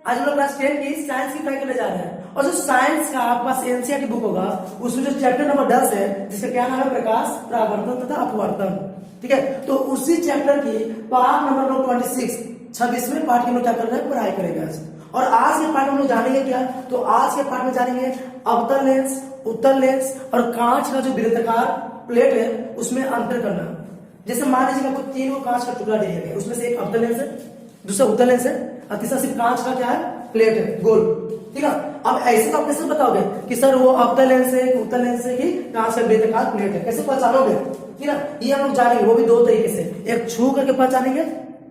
आज हम लोग क्लास 10 की साइंस की पढ़ाई करने जा रहे हैं। और जो साइंस का आपके पास एनसीईआरटी बुक होगा उसमें जो चैप्टर नंबर 10 है जिसका क्या नाम है प्रकाश परावर्तन तथा अपवर्तन। ठीक है, तो उसी चैप्टर की पार्ट नंबर 26वें पार्ट की हम लोग क्या कर रहे हैं, पढ़ाई करेंगे आज। और आज के पार्ट में हम लोग जानेंगे क्या, तो आज के पार्ट में जानेंगे अवतल लेंस, उत्तल लेंस और कांच का जो वृत्ताकार प्लेट है उसमें अंतर करना। जैसे मान लीजिए आपको 3 कांच का टुकड़ा दिया गया, उसमें से एक अवतल लेंस है, दूसरा उत्तल लेंस है और तीसरा सिर्फ कांच का क्या है, प्लेट है गोल। ठीक है, अब ऐसे तो आप कैसे बताओगे कि सर वो अवतल लेंस है कि उत्तल लेंस है कि कांच का वृत्ताकार प्लेट है, कैसे पहचानोगे? ठीक है, ये हम लोग जानेंगे, वो भी 2 तरीके से, एक छू करके पहचानेंगे,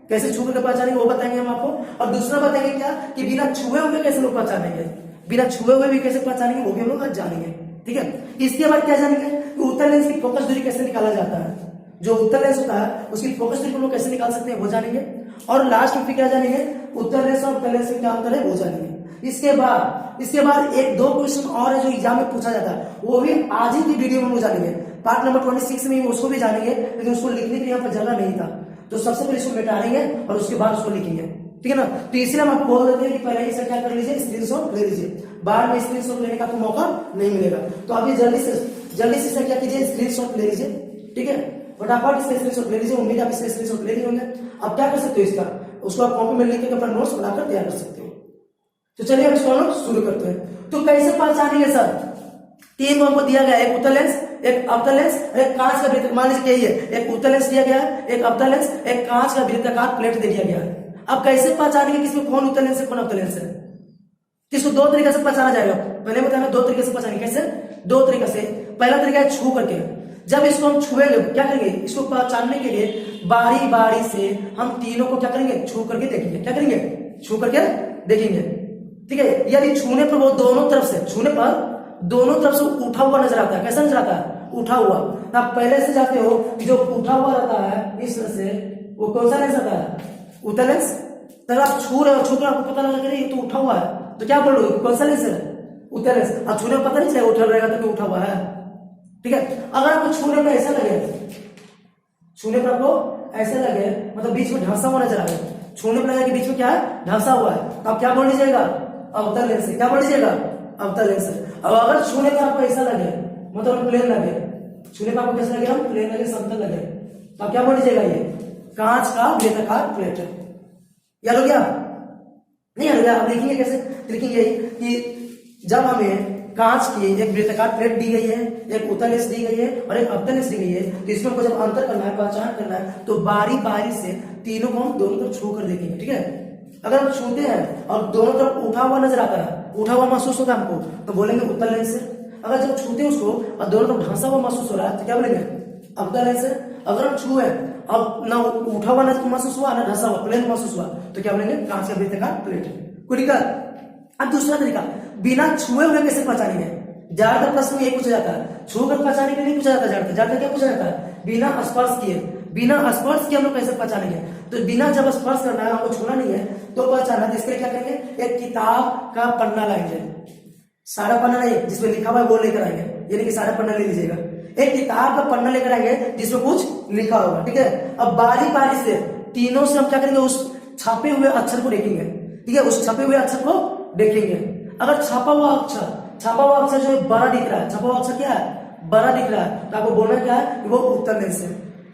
कैसे छू करके पहचानेंगे वो बताएंगे हम आपको, और दूसरा बताएंगे क्या कि बिना छुए हुए कैसे लोग पहचानेंगे, बिना छुए हुए भी कैसे पहचानेंगे वो भी हम लोग आज जानेंगे। ठीक है, इसके बाद क्या जानेंगे कि उत्तल लेंस की फोकस दूरी कैसे निकाला जाता है, जो उत्तल लेंस होता है उसकी फोकस दूरी को लोग कैसे निकाल सकते हैं वो जानेंगे। और लास्ट में क्या जानेंगे, उत्तल लेंस और उत्तल लेंस में क्या अंतर है वो जानेंगे। इसके बाद 1-2 क्वेश्चन और है जो एग्जाम में पूछा जाता है, वो भी आज ही की वीडियो में हम लोग जानेंगे। पार्ट नंबर 26 में उसको भी जानेंगे, लेकिन उसको लिखने के लिए यहाँ पर जगह नहीं था, तो सबसे पहले इसको मिटाएंगे और उसके बाद उसको लिखेंगे। ठीक है ना, तो इसलिए हम आपको बोल देते हैं कि पहले इसे क्या कर लीजिए, स्क्रीनशॉट ले लीजिए, बाद में स्क्रीनशॉट लेने का तो मौका नहीं मिलेगा। तो आप ये जल्दी से इसे क्या कीजिए, स्क्रीनशॉट ले लीजिए। ठीक है, फटाफट इसका स्क्रीनशॉट ले लीजिए, उम्मीद आप इसका स्क्रीनशॉट ले लिए होंगे। अब क्या कर सकते हो, इसका उसको आप कॉपी में लिख के अपना नोट्स बनाकर तैयार कर सकते हो। तो चलिए हम इसको शुरू करते हैं। तो कैसे पहचानेंगे सर, 3 हमको दिया गया, एक उत्तल लेंस, एक अवतल लेंस, एक कांच का वृत्त, मान लीजिए यही है, एक उत्तल लेंस दिया गया है, एक अवतल लेंस, एक कांच का वृत्ताकार प्लेट दे दिया गया है। अब कैसे पहचानेंगे किसमें कौन उत्तल लेंस है कौन अवतल लेंस है, किसको 2 तरीके से पहचाना जाएगा। पहले बताया 2 तरीके से पहचानेंगे, कैसे 2 तरीके से। पहला तरीका है छू करके, जब इसको हम छुएंगे क्या करेंगे, इसको पहचानने के लिए बारी बारी से हम तीनों को क्या करेंगे, छू करके देखेंगे, क्या करेंगे, छू करके देखेंगे। ठीक है, यदि छूने पर वो दोनों तरफ से, छूने पर दोनों तरफ से उठा हुआ नजर आता है, कैसा नजर आता है, उठा हुआ। आप पहले से जाते हो कि जो उठा हुआ रहता है इस तरह से, वो कौन सा लेंस आता है, उत्तल लेंस। तब आप छू रहे हो, छू कर आपको पता लगा ये तो उठा हुआ है, तो क्या बोल रहे हो, कौन सा लेंस है, उत्तल लेंस। अब छूने में पता नहीं चलेगा उठा रहेगा तो उठा हुआ है। ठीक है, अगर आपको छूने पर ऐसा लगे, छूने पर आपको ऐसा लगे मतलब बीच में ढांसा हुआ नजर आ गया, छूने पर लगा कि बीच में क्या है, ढांसा हुआ है, तो आप क्या बोल लीजिएगा, अवतल लेंस है। क्या बोल लीजिएगा, अवतल लेंस है। अब अगर छूने पर आपको ऐसा लगे मतलब प्लेन लगे, छूने पर आपको कैसा लगे, हम प्लेन लगे, समतल लगे, तो आप क्या बोल लीजिएगा, ये कांच का वृत्ताकार प्लेट है। याद हो गया, नहीं याद हो गया? आप लिखेंगे कैसे, लिखेंगे कि जब हमें कांच की एक वृत्ताकार प्लेट दी गई है, एक उत्तल लेंस दी गई है और एक अवतल लेंस दी गई है, तो इसमें हमको जब अंतर करना है, पहचान करना है, तो बारी बारी से तीनों को हम दोनों तरफ छू कर देखेंगे। ठीक है, अगर हम छूते हैं और दोनों तरफ उठा हुआ नजर आता है, उठा हुआ महसूस होता है हमको, तो बोलेंगे उत्तल लेंस है। अगर जब छूते हैं उसको और दोनों तरफ ढांसा हुआ महसूस हो रहा है तो क्या बोलेंगे, अवतल लेंस है। अगर हम छुए अब ना उठा हुआ महसूस हुआ ना ढांसा हुआ, प्लेन महसूस हुआ, तो क्या बोलेंगे, कांच का वृत्ताकार प्लेट है। कोई दिक्कत? अब दूसरा तरीका, बिना छुए हुए कैसे पहचानेंगे। ज्यादातर प्रश्न में ये पूछा जाता है, छू कर पहचाने के लिए पूछा जाता है, ज्यादातर क्या पूछा जाता है, बिना स्पर्श किए, बिना स्पर्श किए हम लोग कैसे पहचानेंगे। तो बिना जब स्पर्श करना है, हमको छूना नहीं है तो पहचाना, जिसके लिए क्या करेंगे, एक किताब का पन्ना लाएंगे, सारा पन्ना नहीं जिसमें लिखा हुआ है वो लेकर आएंगे, यानी कि सारा पन्ना ले लीजिएगा, एक किताब का पन्ना लेकर आएंगे जिसमें कुछ लिखा होगा। ठीक है, अब बारी बारी से तीनों से हम क्या करेंगे, उस छपे हुए अक्षर को देखेंगे। ठीक है, उस छपे हुए अक्षर को देखेंगे। अगर छपा हुआ अक्षर जो बड़ा दिख रहा है, छपा हुआ अक्षर क्या है, बड़ा दिख रहा है, तो आपको बोलना क्या है कि वो उत्तल लेंस है।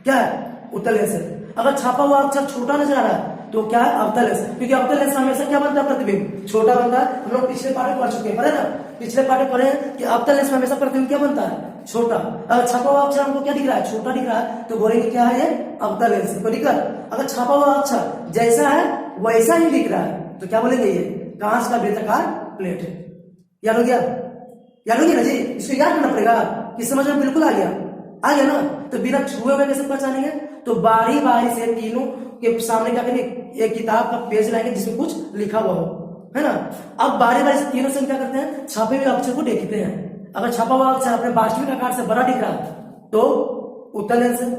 क्या है, उत्तल लेंस है। अगर छपा हुआ अक्षर छोटा नजर आ रहा है तो क्या है, अवतल लेंस, क्योंकि अवतल लेंस हमेशा क्या बनता है, प्रतिबिंब छोटा बनता है। हम लोग पिछले पाठ में पढ़ चुके हैं, पढ़े ना, पिछले पाठ में पढ़े कि अवतल लेंस में हमेशा प्रतिबिंब क्या बनता है, छोटा। अगर छपा हुआ अक्षर हमको क्या दिख रहा है, छोटा दिख रहा है, तो बोलेंगे क्या है, ये अवतल लेंस है। कोई दिक्कत? अगर छपा हुआ अक्षर जैसा है वैसा ही दिख रहा है तो क्या बोलेंगे, ये कांच का वृत्ताकार प्लेट है। याद हो गया, याद हो गया ना जी, इसको याद करना पड़ेगा, कि समझ में बिल्कुल आ गया ना। तो बिना छुए हुए कैसे पहचानेंगे, तो बारी बारी से तीनों के सामने क्या करेंगे, एक किताब का पेज लाएंगे जिसमें कुछ लिखा हुआ हो, है ना। अब बारी बारी से तीनों से क्या करते हैं, छपे हुए अक्षर को देखते हैं। अगर छपा हुआ अक्षर अपने वास्तविक आकार से बड़ा दिख रहा है तो उत्तल लेंस है,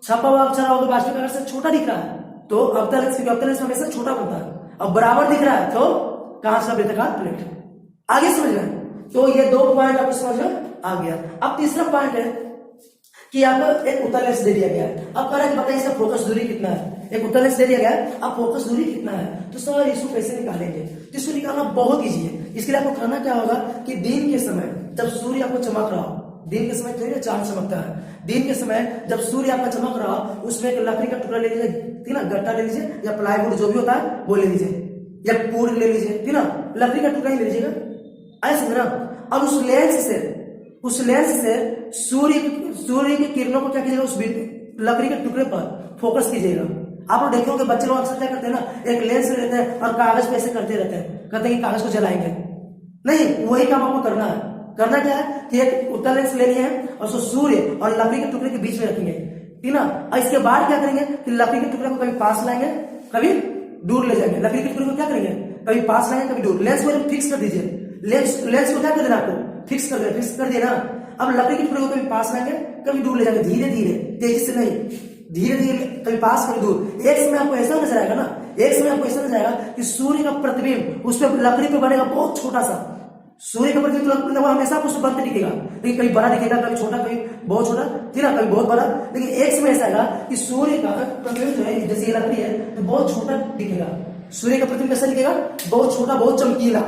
छपा हुआ अक्षर अगर वास्तविक आकार से छोटा दिख रहा है तो अवतल लेंस, क्योंकि अवतल लेंस हमेशा छोटा बनता है। अब बराबर दिख रहा है तो कांच का वृत्ताकार प्लेट है। आगे समझ रहे हैं, तो ये 2 पॉइंट आपको समझ में आ गया। अब तीसरा पॉइंट है कि आपको एक उत्तल लेंस दे दिया गया है, अब कह रहा है कि बताइए इसका फोकस दूरी कितना है। एक उत्तल लेंस दे दिया गया है, अब फोकस दूरी कितना है, तो सर इसको कैसे निकालेंगे। तो इसको निकालना बहुत ईजी है। इसके लिए आपको करना क्या होगा कि दिन के समय जब सूर्य आपको चमक रहा हो, दिन के समय थोड़ी ना चांद चमकता है, दिन के समय जब सूर्य आपका चमक रहा हो, उसमें एक लकड़ी का टुकड़ा ले लीजिए, ठीक ना, गट्टा ले लीजिए या प्लाईवुड जो भी होता है वो ले लीजिए, या पूर ले लीजिए, ठीक ना, लकड़ी का टुकड़ा ही ले लीजिएगा, ऐसे समझना। अब उस लेंस से सूर्य की किरणों को क्या कीजिएगा, उस लकड़ी के टुकड़े पर फोकस कीजिएगा। आप लोग देखे होंगे बच्चे लोग अक्सर क्या करते हैं ना, एक लेंस लेते हैं और कागज पे ऐसे करते रहते हैं, कहते हैं कि कागज को जलाएंगे। नहीं, वही काम आपको करना है। करना क्या है कि एक उत्तल लेंस ले लिए हैं और उसको सूर्य और लकड़ी के टुकड़े के बीच में रखेंगे, ठीक ना। और इसके बाद क्या करेंगे कि लकड़ी के टुकड़े को कभी पास लाएंगे, कभी दूर ले जाएंगे। लकड़ी के टुकड़े को क्या करेंगे, कभी पास लाएंगे, कभी दूर। लेंस को फिक्स कर दीजिए, लेंस को क्या कर देना, आपको फिक्स कर दिया ना। अब लकड़ी के टुकड़े को कभी पास लाएंगे, कभी दूर ले जाएंगे, धीरे धीरे, तेजी से नहीं, धीरे धीरे, कभी पास कभी दूर। एक समय आपको ऐसा नजर आएगा ना, एक समय आपको ऐसा नजर आएगा कि सूर्य का प्रतिबिंब उस पर लकड़ी पे बनेगा बहुत छोटा सा। सूर्य का प्रतिबिंब हमेशा आपको बनते दिखेगा, लेकिन कभी बड़ा दिखेगा, कभी छोटा, कभी बहुत छोटा, ठीक ना, कभी बहुत बड़ा। लेकिन एक समय ऐसा आएगा कि सूर्य का प्रतिबिंब जो है, जैसे ये लकड़ी है तो बहुत छोटा दिखेगा। सूर्य का प्रतिबिंब कैसा दिखेगा, बहुत छोटा, बहुत चमकीला।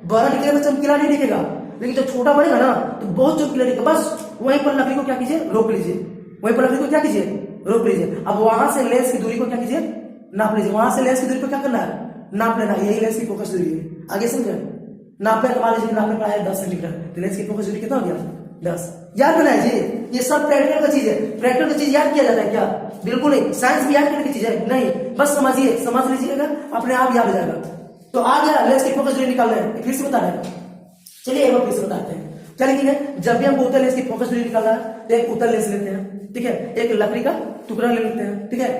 बड़ा दिखेगा तो चमकीला नहीं दिखेगा, लेकिन जब छोटा बनेगा ना तो बहुत चमकीला दिखेगा। बस वहीं पर लकड़ी को क्या कीजिए, रोक लीजिए, वहीं पर लकड़ी को क्या कीजिए, रोक लीजिए। अब वहां से लेंस की दूरी को क्या कीजिए, नाप लीजिए। वहां से लेंस की दूरी को क्या करना है, नाप लेना। यही लेंस की फोकस दूरी है। आगे समझे, नापे मान लीजिए नापने का है 10 सेंटीमीटर, तो लेंस की फोकस दूरी कितना हो गया, 10। याद करना है जी, ये सब प्रैक्टिकल का चीज है। प्रैक्टिकल का चीज याद किया जाता है क्या, बिल्कुल नहीं। साइंस भी याद करने की चीज है नहीं, बस समझिए, समझ लीजिएगा, अपने आप याद हो जाएगा। तो आ गया लेंस की फोकस दूरी निकालना है, फिर से बता रहे हैं। चलिए एक बार फिर से बताते हैं। चलिए ठीक है, जब भी हमको उत्तल लेंस की फोकस दूरी निकालना है तो एक उत्तल लेंस लेते हैं, ठीक है, एक लकड़ी का टुकड़ा ले लेते हैं, ठीक है।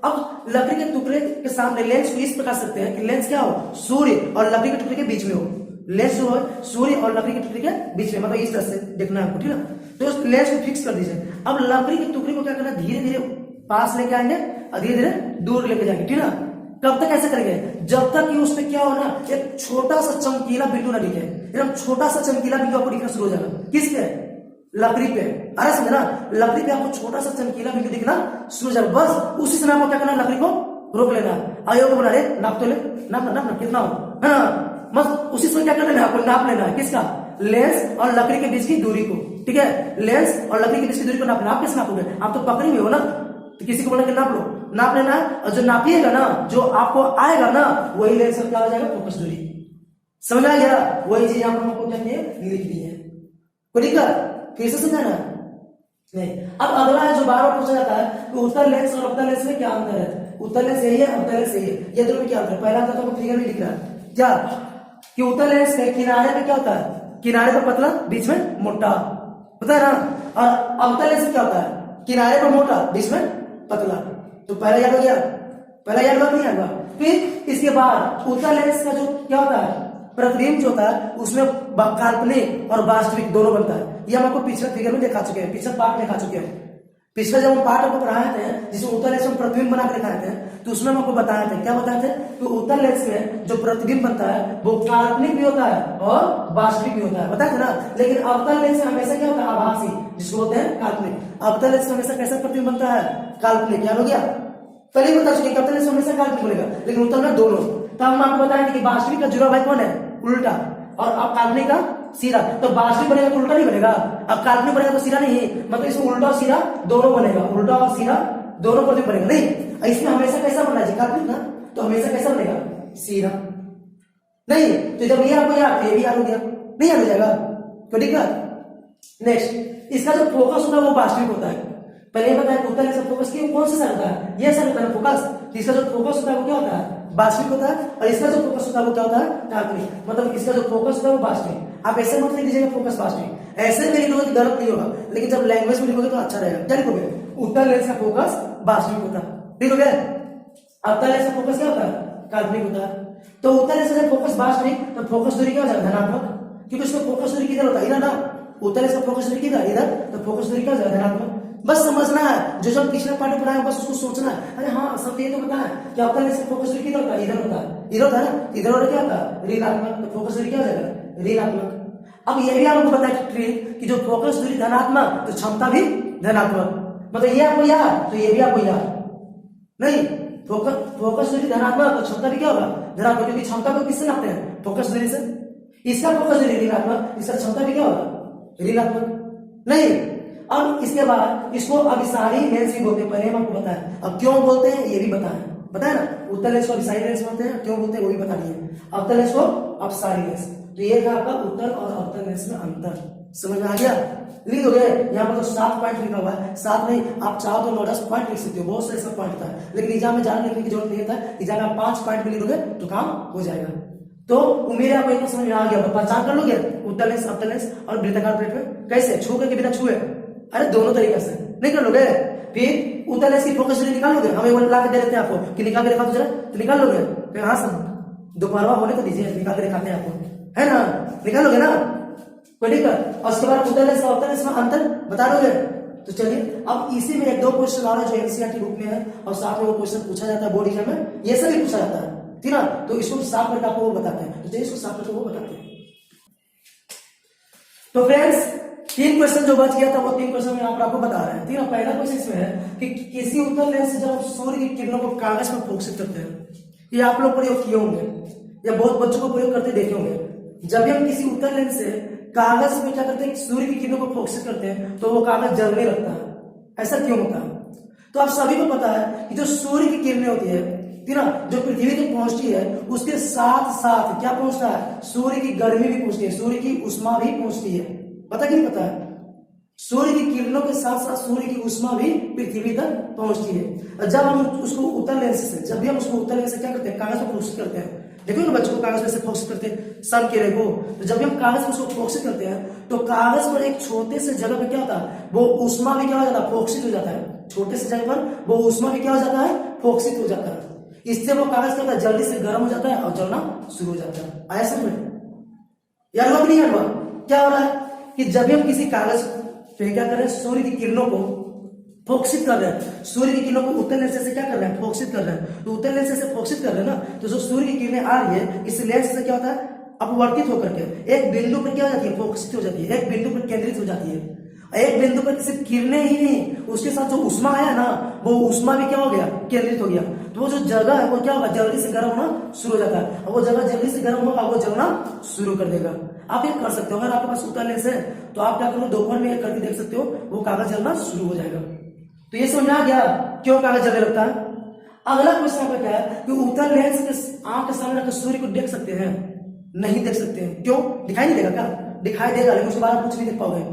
अब लकड़ी के टुकड़े के सामने लेंस को इस प्रकार सकते हैं कि लेंस क्या हो, सूर्य और लकड़ी के टुकड़े के बीच में हो। लेंस जो है सूर्य और लकड़ी के टुकड़े के बीच में, मतलब इस तरह से देखना है आपको, ठीक है। तो उस लेंस को फिक्स कर दीजिए। अब लकड़ी के टुकड़े को क्या करना है, धीरे धीरे पास लेके आएंगे और धीरे धीरे दूर लेके जाएंगे, ठीक है। कब तक ऐसे करेंगे, जब तक कि उसमें क्या हो ना, एक छोटा सा चमकीला बिंदु ना दिखे, एकदम छोटा सा चमकीला बिंदु आपको दिखना शुरू हो जाएगा। किस पे, लकड़ी पे। अरे समझे ना, लकड़ी पे आपको छोटा सा चमकीला बिंदु दिखना शुरू हो जाएगा। बस उसी समय आपको क्या करना है, लकड़ी को रोक लेना है। आयोग को बना रहे, नाप तो ले, नाप कितना हो, है ना। बस उसी समय क्या करना है, आपको नाप लेना है। किसका, लेंस और लकड़ी के बीच की दूरी को, ठीक है। लेंस और लकड़ी के बीच की दूरी को नापना। आप कैसे नापोगे, आप तो पकड़ी हुए हो ना, तो किसी को बोला कि नाप लो, नाप लेना है। और जो नापिएगा ना, जो आपको आएगा ना, वही लेंस क्या हो जाएगा, फोकस दूरी। समझ आ गया, वही चीज आप लोगों को क्या लिख दी है। कोई दिक्कत, फिर से समझाना नहीं। अब अगला है जो बार बार पूछा जाता है कि उत्तल लेंस और अवतल लेंस में क्या अंतर है। उत्तल लेंस यही है, अवतल लेंस यही है, ये दोनों में क्या अंतर है। पहला अंतर तो फिगर में दिख रहा है क्या, कि उत्तल लेंस के किनारे में क्या होता है, किनारे पर पतला, बीच में मोटा, पता है ना। और अवतल लेंस क्या होता है, किनारे पर मोटा, बीच में पतला। तो पहला याद हो गया, पहला याद हुआ, नहीं याद हुआ। फिर इसके बाद उत्तल लेंस का जो क्या होता है, प्रतिबिंब जो होता है उसमें काल्पनिक और वास्तविक दोनों बनता है। ये हम आपको पिछले फिगर में दिखा चुके हैं, पिछले पार्ट में दिखा चुके हैं। पिछले जब हम पार्ट आपको पढ़ाए थे, जिसमें उत्तल लेंस में प्रतिबिंब बना के दिखाए थे, तो उसमें हम आपको बताए थे, क्या बताए थे, कि उत्तल लेंस में जो प्रतिबिंब बनता है वो काल्पनिक भी होता है और वास्तविक भी होता है, बताए थे ना। लेकिन अवतल लेंस में हमेशा क्या होता है, आभासी, जिसको बोलते हैं काल्पनिक। अवतल लेंस में हमेशा कैसा प्रतिबिंब बनता है, काल्पनिक। क्या हो गया, पहले बता चुके, अवतल लेंस हमेशा काल्पनिक बनेगा, लेकिन उत्तल में दोनों। तो हम आपको बताएंगे कि वास्तविक का जुड़ा भाई कौन है, उल्टा, और अब काल्पनिक का सीधा। तो वास्तविक बनेगा तो उल्टा नहीं बनेगा, अब काल्पनिक बनेगा तो सीधा नहीं, मतलब इसमें उल्टा और सीधा दोनों बनेगा, उल्टा और सीधा दोनों प्रतिबिंब बनेगा। नहीं, इसमें हमेशा कैसा बनना चाहिए, काल्पनिक ना, तो हमेशा कैसा बनेगा, सीधा। नहीं तो जब ये आपको याद, ये भी याद हो गया, नहीं याद हो जाएगा, तो दिक्कत। नेक्स्ट, इसका जो फोकस होता है वो वास्तविक होता है। पहले बताया उत्तल लेंस का फोकस कौन सा सर होता है, ये सर होता है फोकस। इसका जो फोकस होता है वो क्या होता है, वास्तविक होता है। और इसका जो फोकस होता है वो क्या होता है, काल्पनिक। मतलब इसका जो फोकस होता है वो वास्तविक। आप ऐसे मत लिख दीजिएगा फोकस वास्तविक, ऐसे में लिखोगे तो गलत नहीं होगा, लेकिन जब लैंग्वेज में लिखोगे तो अच्छा रहेगा। क्या लिखोगे, उत्तल लेंस का फोकस वास्तविक होता है, ठीक हो गया। अवतल लेंस का फोकस क्या होता है, काल्पनिक होता है। तो उत्तल लेंस का फोकस वास्तविक, तो फोकस दूरी क्या हो जाएगा, धनात्मक, क्योंकि उसका फोकस दूरी किधर होता है, इधर ना। उत्तल लेंस का फोकस दूरी किधर, इधर, तो फोकस दूरी क्या हो जाएगा, धनात्मक। बस समझना है, जो जो पिछले पाठ में पढ़ाया बस उसको सोचना है। अरे हाँ, सब ये तो पता है कि अवतल लेंस का फोकस दूरी किधर होता है, इधर होता है, इधर होता है ना, इधर होता क्या होता है, ऋणात्मक। तो फोकस दूरी क्या हो जाएगा, ऋणात्मक। अब ये भी आपको पता है ट्रिक कि जो फोकस दूरी धनात्मक तो क्षमता भी धनात्मक, मतलब ये आपको याद, तो ये भी आपको याद नहीं। फोकस दूरी धनात्मक तो क्षमता भी क्या होगा, धनात्मक, क्योंकि क्षमता को किससे नापते हैं, फोकस दूरी से। इसका फोकस दूरी ऋणात्मक, इसका क्षमता भी क्या होगा, ऋणात्मक नहीं। अब इसके बाद इसको अभिसारी लेंस भी बोलते हैं, पहले हम आपको बताया, अब क्यों बोलते हैं ये भी बताया ना। उत्तल लेंस को अभिसारी लेंस बोलते हैं, क्यों बोलते हैं वो भी बता दिए। अवतल लेंस को अपसारी लेंस, तो ये था आपका उत्तल और अवतल लेंस में अंतर, समझ में आ गया। लिख दोगे यहाँ पर तो 7 पॉइंट लिखा हुआ है, 7 नहीं आप चाहो तो 9-10 पॉइंट लिख सकते हो, बहुत सारे सब पॉइंट था, लेकिन एग्जाम में ज्यादा लिखने की जरूरत नहीं था। एग्जाम में आप 5 पॉइंट भी लिख दोगे तो काम हो जाएगा। तो उम्मीद है आपको एक समझ में आ गया, पहचान कर लोगे उत्तल लेंस, अवतल लेंस और वृत्ताकार प्लेट में कैसे, छू के बिना छुए, अरे दोनों तरीके से नहीं कर लोगे। फिर उत्तल लेंस की फोकस दूरी निकाल लोगे, हमें वो ला के दे देते हैं आपको कि निकाल के दिखा दो जरा, तो निकाल लोगे। फिर हाँ सर दोपहरवा होने को दीजिए, निकाल के दिखाते हैं आपको, है ना, निकालोगे ना, कोई दिक्कत। और उसके बाद उत्तल लेंस और अवतल लेंस में अंतर बता दोगे। तो चलिए अब इसी में 1-2 क्वेश्चन आ रहा है जो एनसीईआरटी बुक में है, और साथ में वो क्वेश्चन पूछा जाता है बोर्ड एग्जाम में, ये सब भी पूछा जाता है, ठीक ना। तो इसको साफ करके आपको वो बताते हैं, तो चलिए इसको साफ करके वो बताते हैं। तो फ्रेंड्स 3 क्वेश्चन जो बच गया था वो 3 क्वेश्चन में आपको बता रहे हैं, ठीक ना। पहला क्वेश्चन इसमें है कि किसी उत्तल लेंस से जब आप सूर्य की किरणों को कागज पर फोकसित करते हैं, ये आप लोग प्रयोग किए होंगे या बहुत बच्चों को प्रयोग करते देखे होंगे। जब भी हम किसी उत्तल लेंस से कागज में क्या करते हैं, सूर्य की किरणों को फोकसित करते हैं तो वो कागज जलने लगता है, ऐसा क्यों होता है। तो आप सभी को पता है कि जो सूर्य की किरणें होती है, ठीक ना, जो पृथ्वी तक पहुंचती है उसके साथ साथ क्या पहुंचता है, सूर्य की गर्मी भी पहुंचती है, सूर्य की उष्मा भी पहुंचती है, पता कि नहीं पता है। सूर्य की किरणों के साथ साथ सूर्य की उष्मा भी पृथ्वी तक पहुंचती है। जब हम उसको उत्तल लेंस से, जब भी हम उसको उत्तल लेंस से क्या करते हैं, कागज पर फोकस करते हैं, देखो ना बच्चों को कागज पर से फोकस करते हैं सन किरण को, तो जब भी हम कागज पर उसको फोकस करते हैं तो कागज पर एक छोटे से जगह पर क्या होता है, वो उष्मा भी क्या हो जाता है, फोकसित हो जाता है, छोटे से जगह पर वो उष्मा भी क्या हो जाता है, फोकसित हो जाता है। इससे वो कागज क्या होता है, जल्दी से गर्म हो जाता है और जलना शुरू हो जाता है। आया समझ में, यार हुआ कि नहीं हुआ। क्या हो रहा है कि जब भी हम किसी कागज पे क्या कर रहे हैं, सूर्य की किरणों को फोकसित कर रहे हैं, सूर्य की किरणों को उत्तल लेंस से क्या कर रहे हैं, फोकसित कर रहे हैं, तो उत्तल लेंस से फोकसित कर रहे हैं ना, तो जो सूर्य की किरणें आ रही है इस लेंस से क्या होता है, अपवर्तित होकर के एक बिंदु पर क्या हो जाती है, फोकसित हो जाती है, एक बिंदु पर केंद्रित हो जाती है। एक बिंदु पर सिर्फ किरणें ही नहीं, उसके साथ जो उष्मा आया ना, वो उष्मा भी क्या हो गया, केंद्रित हो गया, तो वो जो जगह है वो क्या होगा, जल्दी से गर्म होना शुरू हो जाता है। अब वो जगह जल्दी से गर्म होगा, वो जलना शुरू कर देगा। आप ये कर सकते हो, अगर आपके पास उत्तल लेंस है तो आप क्या करो, दोपहर में करके देख सकते हो, वो कागज जलना शुरू हो जाएगा। तो ये समझ आ गया क्यों कागज जलने लगता है। अगला क्वेश्चन आपका क्या है कि उत्तल लेंस के आंख के सामने सूर्य को देख सकते हैं, नहीं देख सकते हैं, क्यों, दिखाई नहीं देगा क्या, दिखाई देगा लेकिन उसके बाद आप कुछ नहीं देख पाओगे,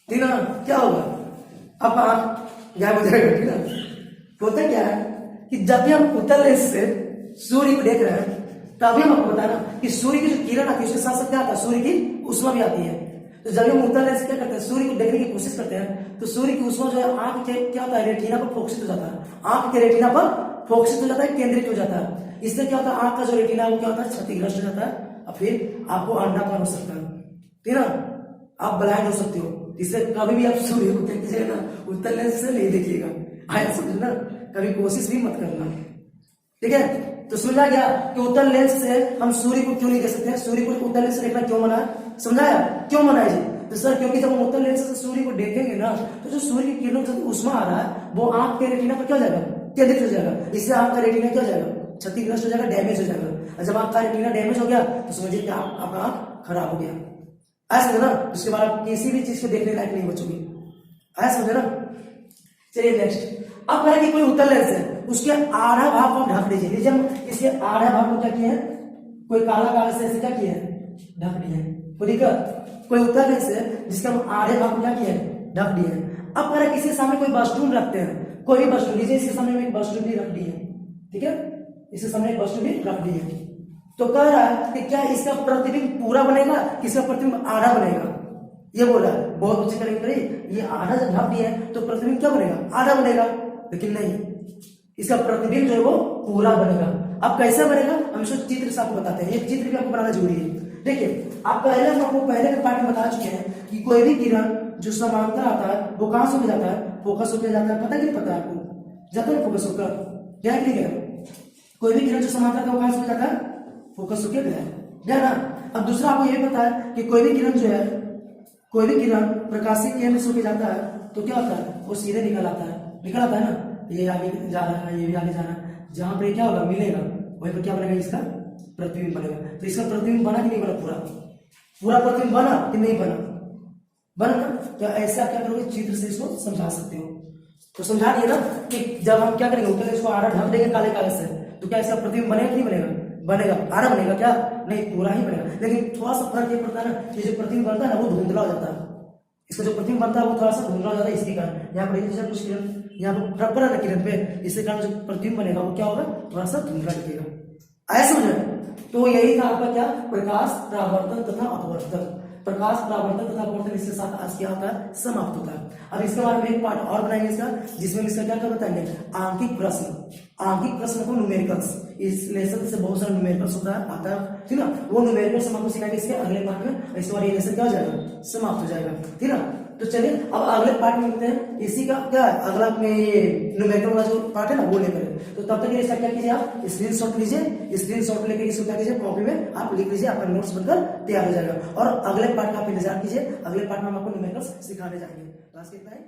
ठीक ना। क्या होगा, अब आंख गायब हो जाएगा, ठीक ना। होता क्या है कि जब भी हम उत्तल लेंस से सूर्य को देख रहे हैं तभी हम आपको बताया ना कि सूर्य की जो किरण आती है उसके साथ साथ क्या आता है, सूर्य की उष्मा भी आती है। तो जब हम उत्तल लेंस क्या करते हैं, सूर्य को देखने की कोशिश करते हैं, तो सूर्य की उष्मा जो है आंख के क्या होता है, रेटिना पर फोकसित हो जाता है, आंख के रेटिना पर फोकसित हो जाता है, केंद्रित हो जाता है। इससे क्या होता है, आंख का जो रेटिना है वो क्या होता है, क्षतिग्रस्त हो जाता है और फिर आपको अंधापन हो सकता है, ठीक ना, आप ब्लाइंड हो सकते हो। इससे कभी भी आप सूर्य को देखिएगा ना, उत्तल लेंस से नहीं देखिएगा, आया समझना, कभी कोशिश भी मत करना, ठीक है। तो समझा गया कि उत्तल लेंस से हम सूर्य को क्यों नहीं देख सकते हैं, सूर्य को उत्तल लेंस से देखना क्यों मना है, समझाया क्यों मना है जी। तो सर क्योंकि जब हम उत्तल लेंस से सूर्य को देखेंगे ना, तो जो सूर्य की किरणों से उष्मा आ रहा है वो आंख के रेटिना पर क्या हो जाएगा, केंद्रित हो जाएगा, इससे आंख का रेटिना क्या हो जाएगा, क्षतिग्रस्त हो जाएगा, डैमेज हो जाएगा। और जब आंख का रेटिना डैमेज हो गया तो समझिए कि आपका आंख खराब हो गया, ऐसा ना, उसके बाद आप किसी भी चीज को देखने लायक नहीं बचोगे, ऐसा समझे ना। चलिए नेक्स्ट, अब कह कि कोई उत्तल लेंस है, उसके आधा भाग को हम ढक दीजिए, लीजिए हम इसके आधा भाग को क्या किए हैं, कोई काला कागज से ऐसे क्या किए हैं, ढक दिए हैं, कोई दिक्कत। कोई उत्तल लेंस है जिसके हम आधे भाग को क्या किए हैं, ढक दिए हैं। अब कह किसी सामने कोई वस्तु रखते हैं, कोई भी वस्तु, लीजिए इसके सामने एक वस्तु भी रख दी है, ठीक है, इसके सामने एक वस्तु भी रख दी है। तो कह रहा है कि क्या इसका प्रतिबिंब पूरा बनेगा, इसका प्रतिबिंब आधा बनेगा, ये बोला है। बहुत बच्चे करेंगे ये आधा जब ढक दिया है तो प्रतिबिंब क्या बनेगा, आधा बनेगा, लेकिन नहीं, इसका प्रतिबिंब जो है वो पूरा बनेगा। अब कैसे बनेगा, हम इसको चित्र से आपको बताते हैं, ये चित्र भी आपको बनाना जरूरी है। देखिए आप पहले हम आपको पहले के पार्ट में बता चुके हैं कि कोई भी किरण जो समांतर आता है वो कहां से होकर जाता है, फोकस होकर जाता है, पता कि नहीं पता है आपको, जाता है फोकस होकर, क्या है, कोई भी किरण जो समांतर था वो कहां से जाता है, फोकस होकर गया ना। अब दूसरा आपको ये भी पता है कि कोई भी किरण जो है कोई भी किरण प्रकाशीय केंद्र से होके जाता है तो क्या होता है, वो सीधे निकल आता है ना, ये आगे जा रहा है, ये भी आगे जा रहा है, जहां पर क्या होगा मिलेगा वहीं पर क्या बनेगा, इसका प्रतिबिंब बनेगा। तो इसका प्रतिबिंब बना कि नहीं बना, पूरा प्रतिबिंब बना कि नहीं बना ना। तो ऐसा क्या करोगे, चित्र से इसको समझा सकते हो। तो समझा दिए ना कि जब हम क्या करेंगे, ऊपर इसको आधा ढक देंगे काले कागज से, तो क्या इसका प्रतिबिंब बनेगा कि नहीं बनेगा, आधा बनेगा क्या, नहीं पूरा ही बनेगा। लेकिन थोड़ा सा फर्क ये पड़ता है ना, ये जो प्रतिबिंब बनता है ना वो धुंधला हो जाता है, इसका जो प्रतिबिंब बनता है वो थोड़ा सा धुंधला हो जाता है। इसके कारण यहाँ पर कुछ किरण यहाँ पर फर्क पड़ा ना किरण पे, इसके कारण जो प्रतिबिंब बनेगा वो क्या होगा, थोड़ा सा धुंधला दिखेगा। ऐसा समझ। तो यही था आपका क्या, प्रकाश परावर्तन तथा अपवर्तन। प्रकाश परावर्तन तथा अपवर्तन इसके साथ आज क्या होता है, समाप्त होता है। अब इसके बाद में एक पार्ट और बनाएंगे इसका, जिसमें इसका क्या बताएंगे, आंकिक प्रश्न को न्यूमेरिकल्स। इस लेसन से बहुत सारा न्यूमेरिकल्स होता है आता है, ठीक ना, वो न्यूमेरिकल्स हम आपको सिखाएंगे इसके अगले पार्ट में। इस बार ये लेसन क्या हो जाएगा, समाप्त हो जाएगा, ठीक ना। तो चलिए अब अगले पार्ट में मिलते हैं, इसी का क्या है अगला में ये न्यूमेरिकल वाला जो पार्ट है ना वो लेकर। तो तब तक इसका क्या कीजिए, आप स्क्रीनशॉट लीजिए, स्क्रीनशॉट लेकर इसको क्या कीजिए, कॉपी में आप लिख लीजिए, आपका नोट्स बनकर तैयार हो जाएगा। और अगले पार्ट का आप इंतजार कीजिए, अगले पार्ट में हम आपको न्यूमेरिकल्स सिखाने जाएंगे। तो आज के इतना ही।